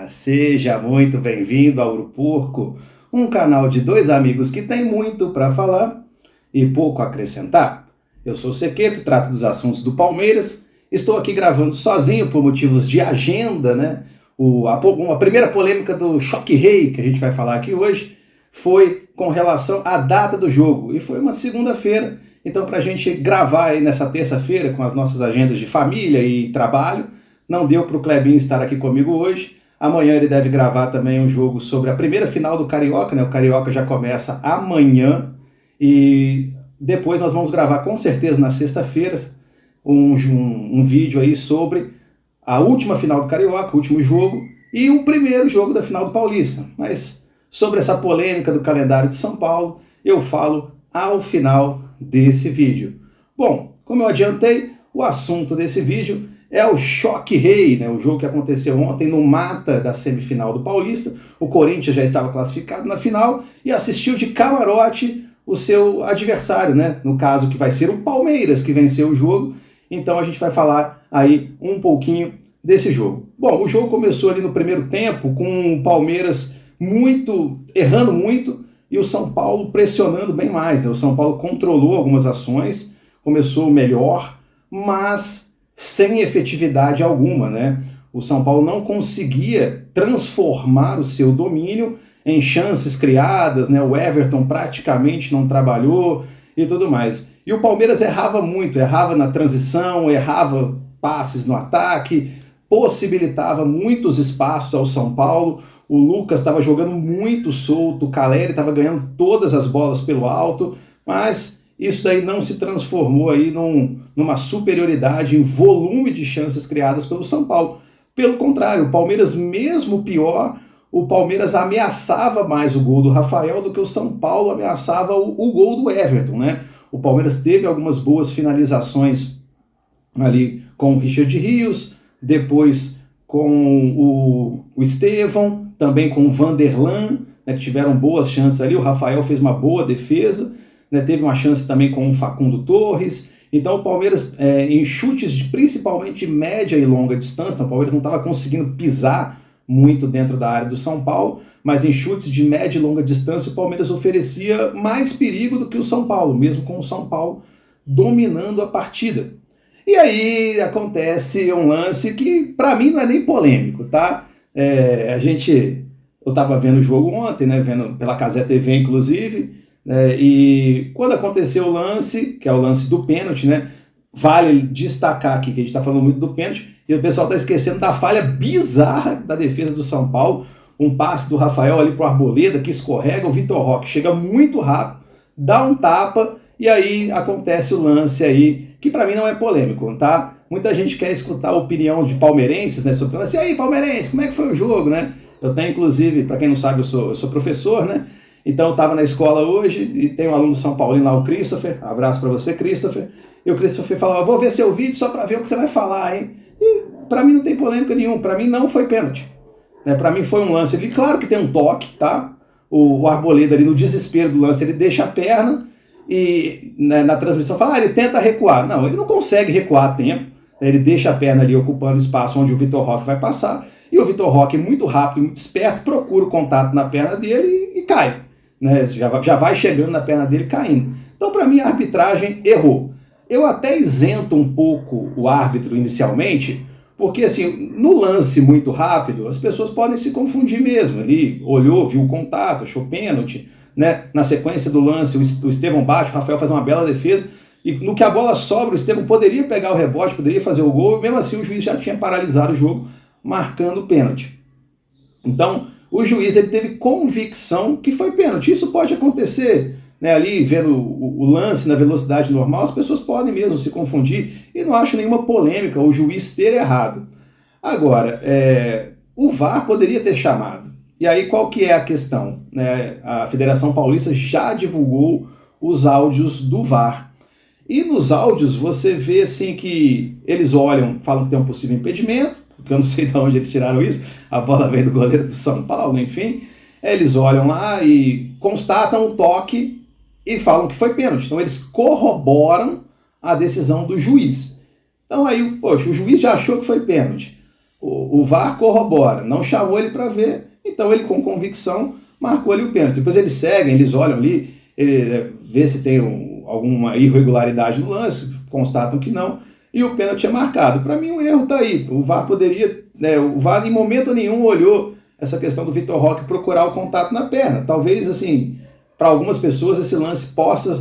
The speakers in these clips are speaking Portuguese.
Seja muito bem-vindo ao Ouro Porco, um canal de dois amigos que tem muito para falar e pouco a acrescentar. Eu sou o Sequeto, trato dos assuntos do Palmeiras, estou aqui gravando sozinho por motivos de agenda, né? A primeira polêmica do Choque Rei que a gente vai falar aqui hoje foi com relação à data do jogo, e foi uma segunda-feira, então para a gente gravar aí nessa terça-feira com as nossas agendas de família e trabalho, não deu para o Clebinho estar aqui comigo hoje. Amanhã ele deve gravar também um jogo sobre a primeira final do Carioca, né? O Carioca já começa amanhã e depois nós vamos gravar com certeza na sexta-feira um vídeo aí sobre a última final do Carioca, o último jogo, e o primeiro jogo da final do Paulista. Mas sobre essa polêmica do calendário de São Paulo, eu falo ao final desse vídeo. Bom, como eu adiantei, o assunto desse vídeo é o Choque Rei, né? O jogo que aconteceu ontem no mata da semifinal do Paulista. O Corinthians já estava classificado na final e assistiu de camarote o seu adversário, né? No caso que vai ser o Palmeiras que venceu o jogo. Então a gente vai falar aí um pouquinho desse jogo. Bom, o jogo começou ali no primeiro tempo com o Palmeiras errando muito e o São Paulo pressionando bem mais, né? O São Paulo controlou algumas ações, começou melhor, mas sem efetividade alguma, né? O São Paulo não conseguia transformar o seu domínio em chances criadas, né? O Everton praticamente não trabalhou e tudo mais. E o Palmeiras errava muito, errava na transição, errava passes no ataque, possibilitava muitos espaços ao São Paulo. O Lucas estava jogando muito solto, o Caleri estava ganhando todas as bolas pelo alto, mas isso daí não se transformou aí numa superioridade em volume de chances criadas pelo São Paulo. Pelo contrário, o Palmeiras, mesmo pior, o Palmeiras ameaçava mais o gol do Rafael do que o São Paulo ameaçava o gol do Everton, né? O Palmeiras teve algumas boas finalizações ali com o Richard Rios, depois com o Estevão, também com o Vanderlan, né, que tiveram boas chances ali. O Rafael fez uma boa defesa, né, teve uma chance também com o Facundo Torres. Então o Palmeiras, em chutes principalmente de média e longa distância, então, o Palmeiras não estava conseguindo pisar muito dentro da área do São Paulo, mas em chutes de média e longa distância o Palmeiras oferecia mais perigo do que o São Paulo, mesmo com o São Paulo dominando a partida. E aí acontece um lance que para mim não é nem polêmico, tá? Eu estava vendo o jogo ontem, né, vendo pela Cazé TV inclusive, e quando aconteceu o lance, que é o lance do pênalti, né, vale destacar aqui que a gente está falando muito do pênalti, e o pessoal está esquecendo da falha bizarra da defesa do São Paulo, um passe do Rafael ali pro Arboleda, que escorrega, o Vitor Roque chega muito rápido, dá um tapa, e aí acontece o lance aí, que para mim não é polêmico, tá? Muita gente quer escutar a opinião de palmeirenses, né, sobre o lance. E aí, palmeirense, como é que foi o jogo, né? Eu tenho, inclusive, para quem não sabe, eu sou professor, né? Então eu estava na escola hoje e tem um aluno do São Paulino lá, o Christopher. Abraço para você, Christopher. E o Christopher falou: vou ver seu vídeo só para ver o que você vai falar, hein? E para mim não tem polêmica nenhuma. Para mim não foi pênalti. Né? Para mim foi um lance ali. Claro que tem um toque, tá? O Arboleda ali no desespero do lance, ele deixa a perna e, né, na transmissão fala: ele tenta recuar. Não, ele não consegue recuar a tempo. Né? Ele deixa a perna ali ocupando espaço onde o Vitor Roque vai passar. E o Vitor Roque, muito rápido e muito esperto, procura o contato na perna dele e cai. Né, já vai chegando na perna dele caindo. Então, para mim, a arbitragem errou. Eu até isento um pouco o árbitro inicialmente, porque assim, no lance muito rápido, as pessoas podem se confundir mesmo. Ele olhou, viu o contato, achou pênalti, né? Na sequência do lance, o Estevão bate, o Rafael faz uma bela defesa, e no que a bola sobra, o Estevão poderia pegar o rebote, poderia fazer o gol, e mesmo assim o juiz já tinha paralisado o jogo, marcando o pênalti. Então, o juiz ele teve convicção que foi pênalti. Isso pode acontecer, né, ali vendo o lance na velocidade normal, as pessoas podem mesmo se confundir e não acho nenhuma polêmica o juiz ter errado. Agora, o VAR poderia ter chamado. E aí qual que é a questão? Né? A Federação Paulista já divulgou os áudios do VAR. E nos áudios você vê assim que eles olham, falam que tem um possível impedimento, porque eu não sei de onde eles tiraram isso, a bola vem do goleiro do São Paulo, enfim. Eles olham lá e constatam o toque e falam que foi pênalti. Então eles corroboram a decisão do juiz. Então aí, poxa, o juiz já achou que foi pênalti. o VAR corrobora, não chamou ele para ver, então ele com convicção marcou ali o pênalti. Depois eles seguem, eles olham ali, ele vê se tem alguma irregularidade no lance, constatam que não, e o pênalti é marcado. Para mim o erro está aí, o VAR poderia, o VAR em momento nenhum olhou essa questão do Vitor Roque procurar o contato na perna. Talvez, assim, para algumas pessoas esse lance possa,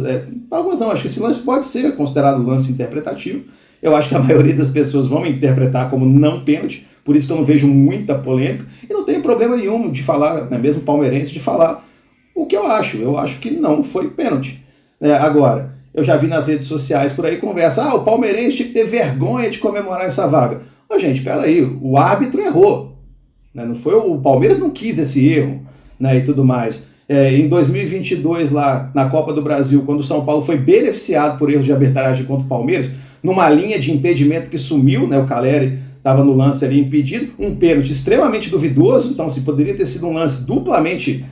para algumas não, acho que esse lance pode ser considerado lance interpretativo. Eu acho que a maioria das pessoas vão interpretar como não pênalti, por isso que eu não vejo muita polêmica, e não tenho problema nenhum de falar, né, mesmo palmeirense, de falar o que eu acho. Eu acho que não foi pênalti. Agora, eu já vi nas redes sociais por aí conversa, o palmeirense tinha que ter vergonha de comemorar essa vaga. Gente, peraí, o árbitro errou. Né, não foi o Palmeiras não quis esse erro, né, e tudo mais. Em 2022, lá na Copa do Brasil, quando o São Paulo foi beneficiado por erros de arbitragem contra o Palmeiras, numa linha de impedimento que sumiu, né, o Caleri estava no lance ali impedido, um pênalti extremamente duvidoso, então se poderia ter sido um lance duplamente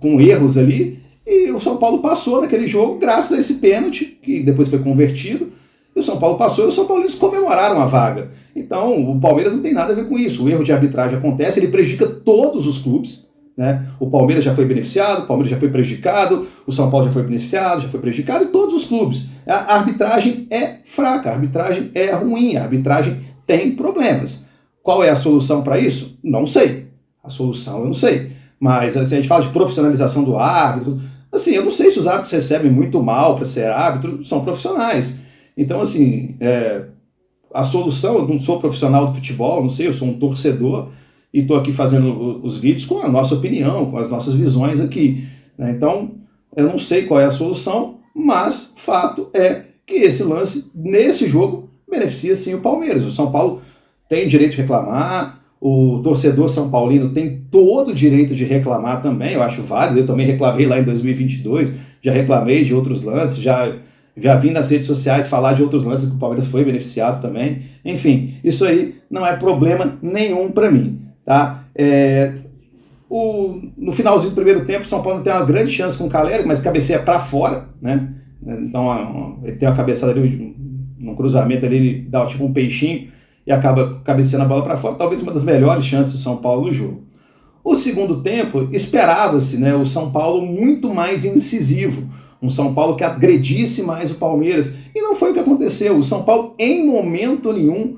com erros ali, e o São Paulo passou naquele jogo graças a esse pênalti, que depois foi convertido, e o São Paulo passou e os São Paulinos comemoraram a vaga. Então o Palmeiras não tem nada a ver com isso, o erro de arbitragem acontece, ele prejudica todos os clubes, né? O Palmeiras já foi beneficiado, o Palmeiras já foi prejudicado, o São Paulo já foi beneficiado, já foi prejudicado, e todos os clubes. A arbitragem é fraca, a arbitragem é ruim, a arbitragem tem problemas. Qual é a solução para isso? Não sei. A solução eu não sei. Mas assim, a gente fala de profissionalização do árbitro. Assim, eu não sei se os árbitros recebem muito mal para ser árbitro, são profissionais. Então, assim, a solução, eu não sou profissional do futebol, não sei, eu sou um torcedor, e estou aqui fazendo os vídeos com a nossa opinião, com as nossas visões aqui. Né? Então, eu não sei qual é a solução, mas fato é que esse lance, nesse jogo, beneficia sim o Palmeiras. O São Paulo tem direito de reclamar, o torcedor são paulino tem todo o direito de reclamar também, eu acho válido, eu também reclamei lá em 2022, já reclamei de outros lances, já vim nas redes sociais falar de outros lances que o Palmeiras foi beneficiado também. Enfim, isso aí não é problema nenhum para mim. Tá? No finalzinho do primeiro tempo, o São Paulo tem uma grande chance com o Caleri, mas cabeceia para fora, né? Então ele tem uma cabeçada ali, num cruzamento ali, ele dá tipo um peixinho e acaba cabeceando a bola para fora, talvez uma das melhores chances do São Paulo no jogo. O segundo tempo, esperava-se, né, o São Paulo muito mais incisivo, um São Paulo que agredisse mais o Palmeiras, e não foi o que aconteceu. O São Paulo, em momento nenhum,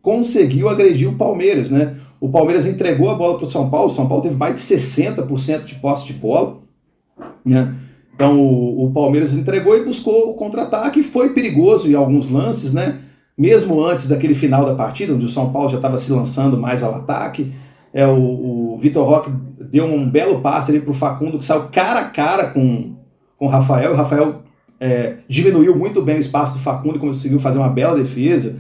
conseguiu agredir o Palmeiras, né? O Palmeiras entregou a bola para o São Paulo teve mais de 60% de posse de bola, né? Então o Palmeiras entregou e buscou o contra-ataque, foi perigoso em alguns lances, né? Mesmo antes daquele final da partida, onde o São Paulo já estava se lançando mais ao ataque, o Vitor Roque deu um belo passe ali para o Facundo, que saiu cara a cara com o Rafael, e o Rafael diminuiu muito bem o espaço do Facundo e conseguiu fazer uma bela defesa.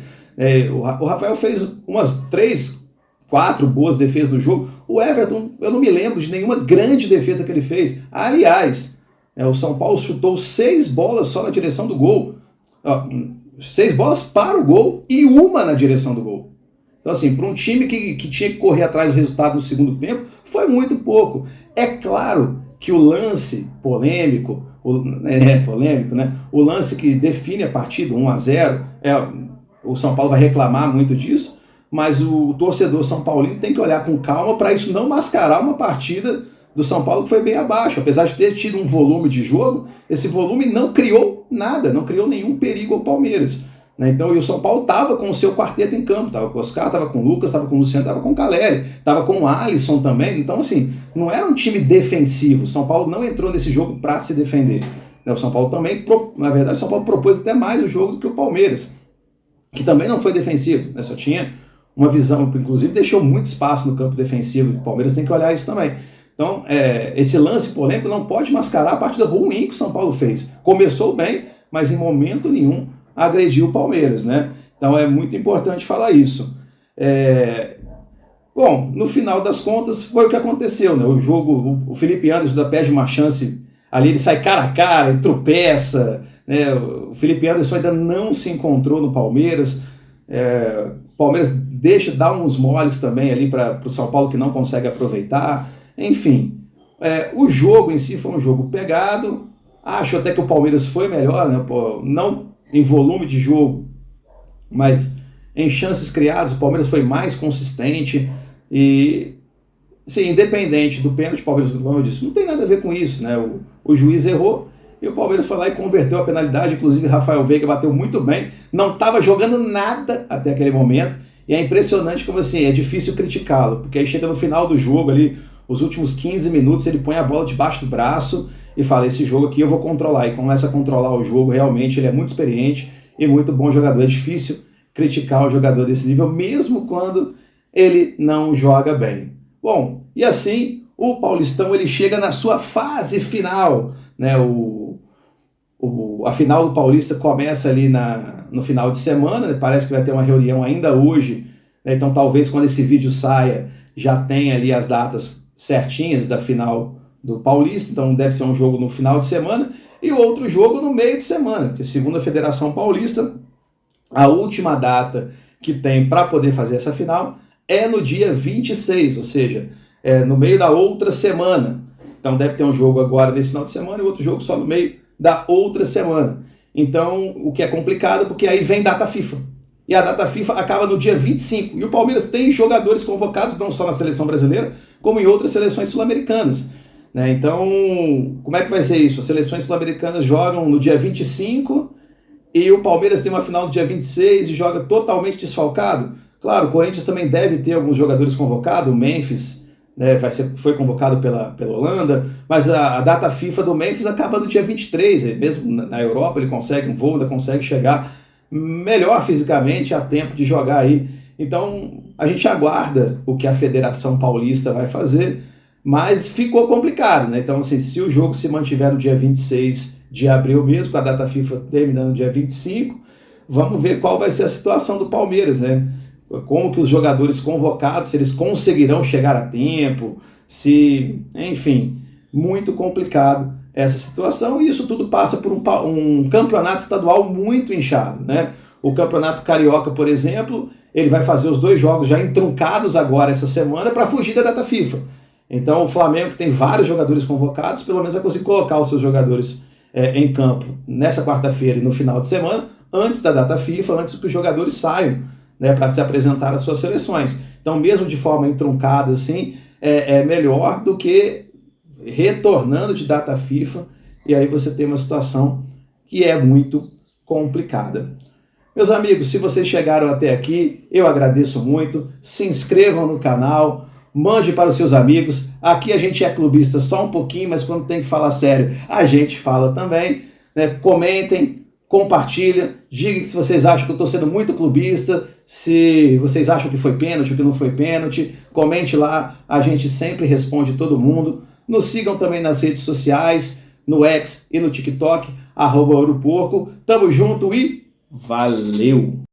O Rafael fez umas 3-4 boas defesas no jogo. O Everton, eu não me lembro de nenhuma grande defesa que ele fez. Aliás, o São Paulo chutou 6 bolas só na direção do gol. 6 bolas para o gol e uma na direção do gol. Então, assim, para um time que tinha que correr atrás do resultado no segundo tempo, foi muito pouco. É claro que o lance polêmico, né? O lance que define a partida, 1-0, o São Paulo vai reclamar muito disso, mas o torcedor são paulino tem que olhar com calma para isso não mascarar uma partida do São Paulo que foi bem abaixo. Apesar de ter tido um volume de jogo, esse volume não criou nada, não criou nenhum perigo ao Palmeiras. Né? Então, e o São Paulo estava com o seu quarteto em campo, estava com o Oscar, estava com o Lucas, estava com o Luciano, estava com o Caleri, estava com o Alisson também. Então, assim, não era um time defensivo. O São Paulo não entrou nesse jogo para se defender. O São Paulo também, na verdade, o São Paulo propôs até mais o jogo do que o Palmeiras, que também não foi defensivo, né? Só tinha uma visão, inclusive deixou muito espaço no campo defensivo. O Palmeiras tem que olhar isso também. Então, esse lance polêmico não pode mascarar a partida ruim que o São Paulo fez. Começou bem, mas em momento nenhum agrediu o Palmeiras, né? Então é muito importante falar isso. Bom, no final das contas foi o que aconteceu, né? O jogo, o Felipe Anderson perde uma chance ali, ele sai cara a cara, ele tropeça, né? O Felipe Anderson ainda não se encontrou no Palmeiras. O Palmeiras dá uns moles também ali para o São Paulo que não consegue aproveitar. Enfim, o jogo em si foi um jogo pegado. Acho até que o Palmeiras foi melhor, né? Não em volume de jogo, mas em chances criadas, o Palmeiras foi mais consistente e, sim, independente do pênalti, o Palmeiras, como eu disse, não tem nada a ver com isso, né? O juiz errou e o Palmeiras foi lá e converteu a penalidade, inclusive Rafael Veiga bateu muito bem, não estava jogando nada até aquele momento, e é impressionante como assim, é difícil criticá-lo, porque aí chega no final do jogo ali, os últimos 15 minutos, ele põe a bola debaixo do braço e fala, esse jogo aqui eu vou controlar, e começa a controlar o jogo, realmente ele é muito experiente e muito bom jogador, é difícil criticar um jogador desse nível, mesmo quando ele não joga bem. Bom, e assim, o Paulistão ele chega na sua fase final, né? A final do Paulista começa ali no final de semana, né? Parece que vai ter uma reunião ainda hoje, né? Então talvez quando esse vídeo saia já tenha ali as datas certinhas da final do Paulista, então deve ser um jogo no final de semana e outro jogo no meio de semana, porque segundo a Federação Paulista, a última data que tem para poder fazer essa final é no dia 26, ou seja, no meio da outra semana. Então deve ter um jogo agora nesse final de semana e outro jogo só no meio da outra semana. Então, o que é complicado, porque aí vem data FIFA. E a data FIFA acaba no dia 25. E o Palmeiras tem jogadores convocados, não só na seleção brasileira, como em outras seleções sul-americanas, né? Então, como é que vai ser isso? As seleções sul-americanas jogam no dia 25 e o Palmeiras tem uma final no dia 26 e joga totalmente desfalcado. Claro, o Corinthians também deve ter alguns jogadores convocados, o Memphis, né, foi convocado pela Holanda, mas a data FIFA do Memphis acaba no dia 23, mesmo na Europa ele consegue um voo, ainda consegue chegar melhor fisicamente a tempo de jogar aí. Então a gente aguarda o que a Federação Paulista vai fazer, mas ficou complicado, né? Então assim, se o jogo se mantiver no dia 26 de abril mesmo, com a data FIFA terminando no dia 25, vamos ver qual vai ser a situação do Palmeiras, né? Como que os jogadores convocados, se eles conseguirão chegar a tempo, enfim, muito complicado essa situação, e isso tudo passa por um campeonato estadual muito inchado, né? O Campeonato Carioca, por exemplo, ele vai fazer os 2 jogos já entruncados agora essa semana para fugir da data FIFA. Então o Flamengo, que tem vários jogadores convocados, pelo menos vai conseguir colocar os seus jogadores em campo nessa quarta-feira e no final de semana, antes da data FIFA, antes que os jogadores saiam, né, para se apresentar às suas seleções. Então, mesmo de forma entroncada, assim, é melhor do que retornando de data FIFA, e aí você tem uma situação que é muito complicada. Meus amigos, se vocês chegaram até aqui, eu agradeço muito. Se inscrevam no canal, mande para os seus amigos. Aqui a gente é clubista só um pouquinho, mas quando tem que falar sério, a gente fala também, né? Comentem, compartilha, digam se vocês acham que eu estou sendo muito clubista, se vocês acham que foi pênalti ou que não foi pênalti, comente lá, a gente sempre responde todo mundo. Nos sigam também nas redes sociais, no X e no TikTok, @ouroporco. Tamo junto e valeu!